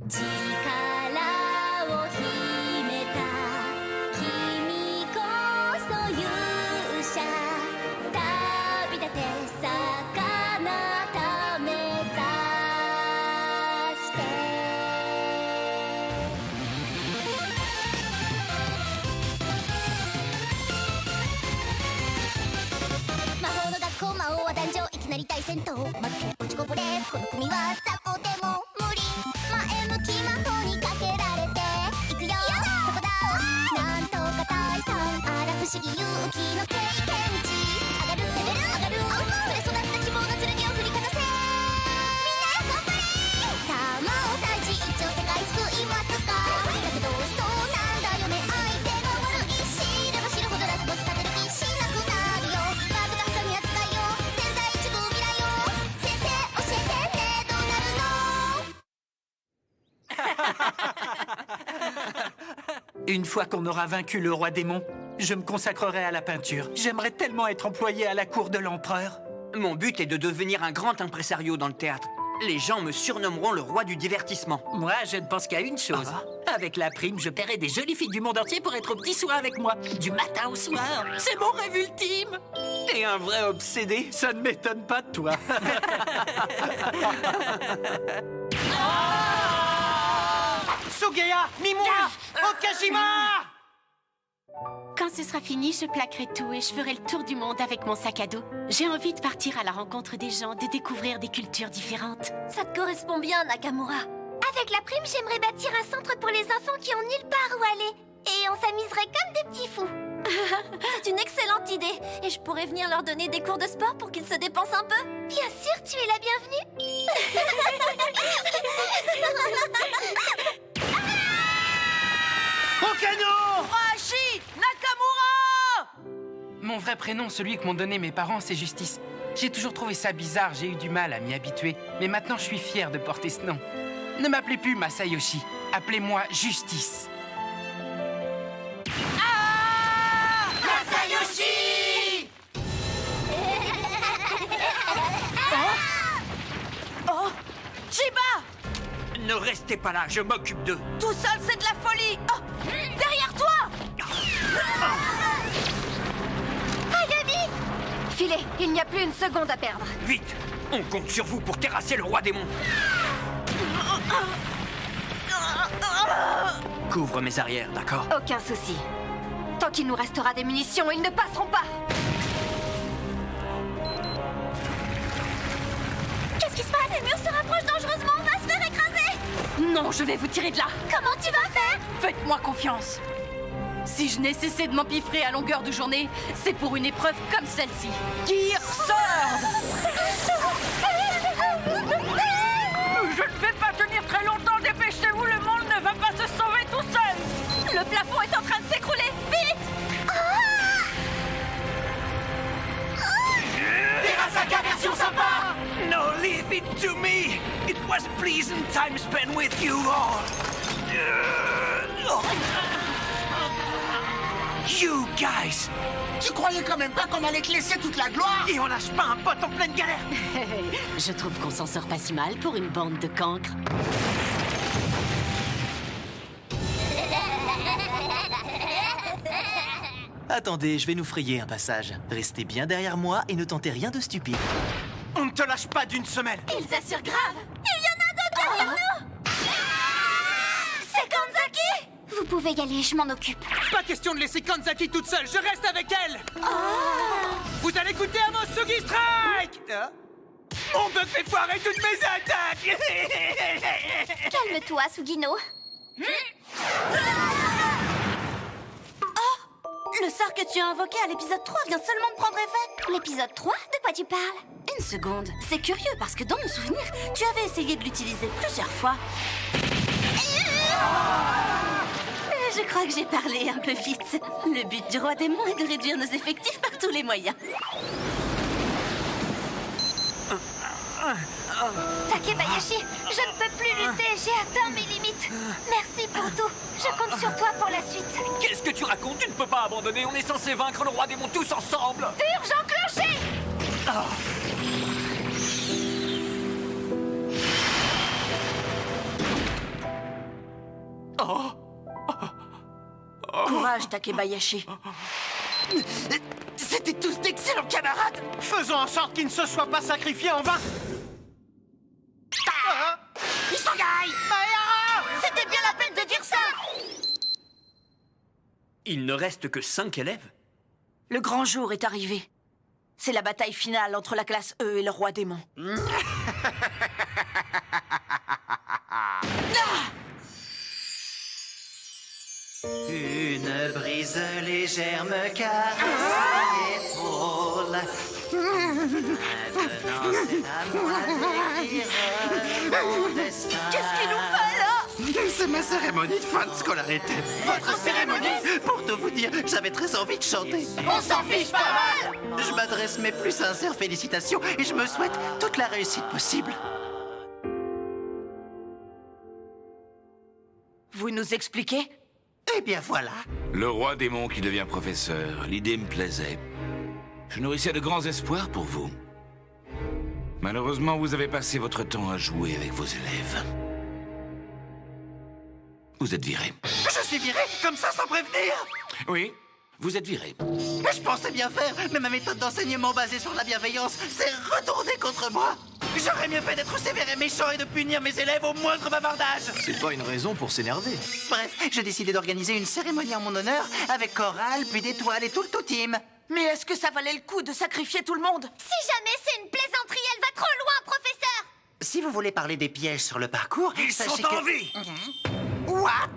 力を秘めた君こそ勇者旅立て魚ためざして魔法の学校魔王は壇上いきなり大戦闘負け落ちこぼれこの組は雑魚でも無理前向き魔法にかけられていくよそこだなんとか退散あら不思議勇気の経験値上がるレベル上がるそれ育った希望の剣を振りかざせみんな頑張れさあ魔王退治一応世界救いますかだけどそうなんだよね相手が悪い知れば知るほどラスボス勝てる気しなくなるよカードが深み扱いよ千載一遇未来よ先生教えてねどうなるのUne fois qu'on aura vaincu le roi démon, je me consacrerai à la peinture. J'aimerais tellement être employé à la cour de l'empereur. Mon but est de devenir un grand impresario dans le théâtre. Les gens me surnommeront le roi du divertissement. Moi, je ne pense qu'à une chose. Avec la prime, je paierai des jolies filles du monde entier pour être au petit soin avec moi. Du matin au soir. C'est mon rêve ultime. Et un vrai obsédé. Ça ne m'étonne pas de toi. Sugeya, Mimura, Okajima! Quand ce sera fini, je plaquerai tout et je ferai le tour du monde avec mon sac à dos. J'ai envie de partir à la rencontre des gens, de découvrir des cultures différentes. Ça te correspond bien, Nakamura. Avec la prime, j'aimerais bâtir un centre pour les enfants qui ont nulle part où aller. Et on s'amuserait comme des petits fous. C'est une excellente idée. Et je pourrais venir leur donner des cours de sport pour qu'ils se dépensent un peu. Bien sûr, tu es la bienvenue. Okano! Hashi Nakamura! Mon vrai prénom, celui que m'ont donné mes parents, c'est Justice. J'ai toujours trouvé ça bizarre, j'ai eu du mal à m'y habituer. Mais maintenant, je suis fier de porter ce nom. Ne m'appelez plus Masayoshi. Appelez-moi Justice. Masayoshi! Oh Chiba! Ne restez pas là, je m'occupe d'eux. Tout seul, c'est de la folie! Oh derrière toi! Agami! Filez, il n'y a plus une seconde à perdre. Vite! On compte sur vous pour terrasser le roi démon. Couvre mes arrières, d'accord? Aucun souci. Tant qu'il nous restera des munitions, ils ne passeront pas. Qu'est-ce qui se passe? Les murs se rapprochent dangereusement, on va se faire écraser. Non, je vais vous tirer de là. Comment tu vas faire? Faites-moi confiance. Si je n'ai cessé de m'empiffrer à longueur de journée, c'est pour une épreuve comme celle-ci. Gear Sword! Je ne vais pas tenir très longtemps, dépêchez-vous, le monde ne va pas se sauver tout seul! Le plafond est en train de s'écrouler. Vite! Terasaka version sympa! No, leave it to me. It was a pleasant time spent with you all. You guys! Tu croyais quand même pas qu'on allait te laisser toute la gloire? Et on lâche pas un pote en pleine galère! Je trouve qu'on s'en sort pas si mal pour une bande de cancres. Attendez, je vais nous frayer un passage. Restez bien derrière moi et ne tentez rien de stupide. On ne te lâche pas d'une semelle! Ils assurent grave. Il y en a d'autres derrière nous. C'est Kanzaki. Vous pouvez y aller, je m'en occupe. Pas question de laisser Kanzaki toute seule, je reste avec elle! Vous allez goûter à mon Sugi Strike! Mon bug fait foirer toutes mes attaques! Calme-toi, Sugino. Le sort que tu as invoqué à l'épisode 3 vient seulement de prendre effet. L'épisode 3? De quoi tu parles? Une seconde. C'est curieux parce que dans mon souvenir, tu avais essayé de l'utiliser plusieurs fois. Je crois que j'ai parlé un peu vite. Le but du roi démon est de réduire nos effectifs par tous les moyens. Takebayashi, je ne peux plus lutter, j'ai atteint mes limites. Merci pour tout. Je compte sur toi pour la suite. Qu'est-ce que tu racontes? Tu ne peux pas abandonner, on est censé vaincre le roi démon tous ensemble! Purge enclenchée! Courage, Takebayashi. C'était tous d'excellents camarades. Faisons en sorte qu'ils ne se soient pas sacrifiés en vain. Ils s'engaillent. C'était bien la peine de dire ça. Il ne reste que 5 élèves. Le grand jour est arrivé. C'est la bataille finale entre la classe E et le roi démon. Une brise légère me caresse l'épaule. Maintenant c'est à moi d'écrire mon destin. Qu'est-ce qu'il nous fait là? C'est ma cérémonie de fin de scolarité. Votre cérémonie? Pour tout vous dire, j'avais très envie de chanter. On s'en fiche pas mal. Je m'adresse mes plus sincères félicitations et je me souhaite toute la réussite possible. Vous nous expliquez? Eh bien voilà. Le roi démon qui devient professeur, l'idée me plaisait. Je nourrissais de grands espoirs pour vous. Malheureusement, vous avez passé votre temps à jouer avec vos élèves. Vous êtes viré. Je suis viré comme ça sans prévenir. Oui, vous êtes viré. Mais je pensais bien faire, mais ma méthode d'enseignement basée sur la bienveillance s'est retournée contre moi. J'aurais mieux fait d'être sévère et méchant et de punir mes élèves au moindre bavardage. C'est pas une raison pour s'énerver. Bref, j'ai décidé d'organiser une cérémonie en mon honneur avec chorale, puis d'étoiles et tout le tout-team. Mais est-ce que ça valait le coup de sacrifier tout le monde? Si jamais c'est une plaisanterie, elle va trop loin, professeur. Si vous voulez parler des pièges sur le parcours, Ils sachez sont que... en vie. What?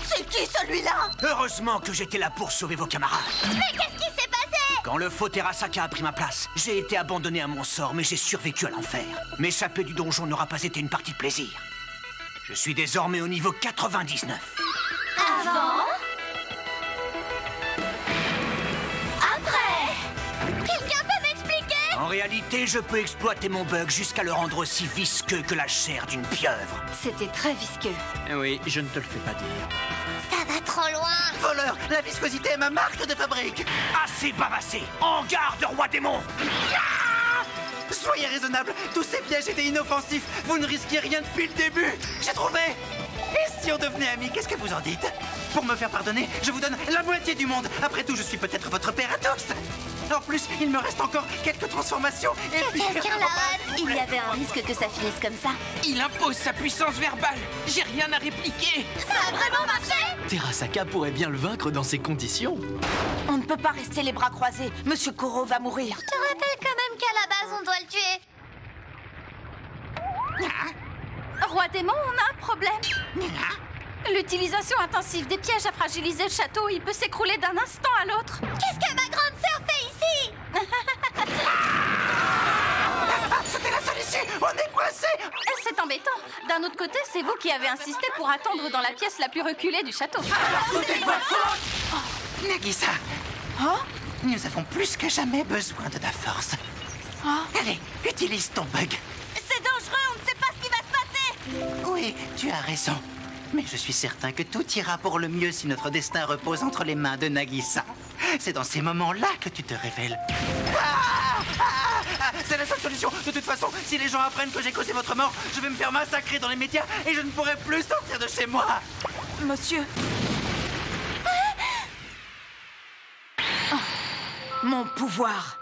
C'est qui celui-là? Heureusement que j'étais là pour sauver vos camarades. Mais qu'est-ce qui s'est passé? Quand le faux Terasaka a pris ma place, j'ai été abandonné à mon sort, mais j'ai survécu à l'enfer. M'échapper du donjon n'aura pas été une partie de plaisir. Je suis désormais au niveau 99. Avant? Après? Quelqu'un peut m'expliquer? En réalité, je peux exploiter mon bug jusqu'à le rendre aussi visqueux que la chair d'une pieuvre. C'était très visqueux. Oui, je ne te le fais pas dire. Ça va trop loin. Voleur, la viscosité est ma marque de fabrique. Assez bavassé. En garde, roi démon. Soyez raisonnable, tous ces pièges étaient inoffensifs. Vous ne risquiez rien depuis le début. J'ai trouvé. Et si on devenait amis, qu'est-ce que vous en dites? Pour me faire pardonner, je vous donne la moitié du monde. Après tout, je suis peut-être votre père à tous. En plus, il me reste encore quelques transformations. Et puis... Quelqu'un la rate. Il y avait un risque que ça finisse comme ça. Il impose sa puissance verbale. J'ai rien à répliquer. Ça a vraiment marché? Terasaka pourrait bien le vaincre dans ces conditions. On ne peut pas rester les bras croisés. Monsieur Koro va mourir. Je te rappelle quand même qu'à la base, on doit le tuer. Roi démon, on a un problème. L'utilisation intensive des pièges a fragilisé le château. Il peut s'écrouler d'un instant à l'autre. Qu'est-ce que ma grande sœur fait ici? C'était la solution. On est coincé. C'est embêtant. D'un autre côté, c'est vous qui avez insisté pour attendre dans la pièce la plus reculée du château. Nagisa, nous avons plus que jamais besoin de ta force. Allez, utilise ton bug. C'est dangereux, on ne sait pas ce qui va se passer. Oui, tu as raison. Mais je suis certain que tout ira pour le mieux si notre destin repose entre les mains de Nagisa. C'est dans ces moments-là que tu te révèles. C'est la seule solution. De toute façon, si les gens apprennent que j'ai causé votre mort, je vais me faire massacrer dans les médias et je ne pourrai plus sortir de chez moi. Monsieur. Mon pouvoir.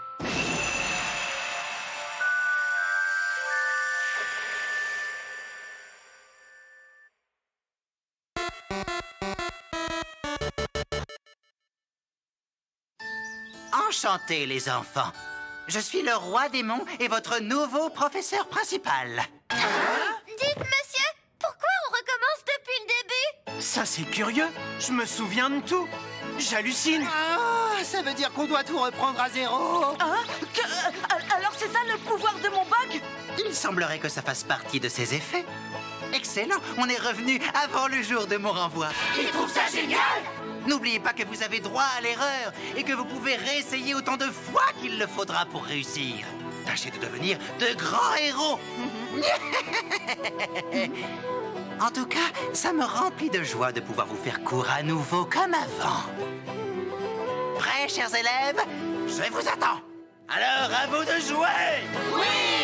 Enchanté, les enfants. Je suis le roi démon et votre nouveau professeur principal. Dites, monsieur, pourquoi on recommence depuis le début? Ça, c'est curieux. Je me souviens de tout. J'hallucine. Ça veut dire qu'on doit tout reprendre à zéro. Alors c'est ça le pouvoir de mon bug? Il semblerait que ça fasse partie de ses effets. Excellent, on est revenu avant le jour de mon renvoi. Il trouve ça génial. N'oubliez pas que vous avez droit à l'erreur et que vous pouvez réessayer autant de fois qu'il le faudra pour réussir. Tâchez de devenir de grands héros. En tout cas, ça me remplit de joie de pouvoir vous faire cours à nouveau comme avant. Prêts, chers élèves? Je vous attends. Alors, à vous de jouer! Oui!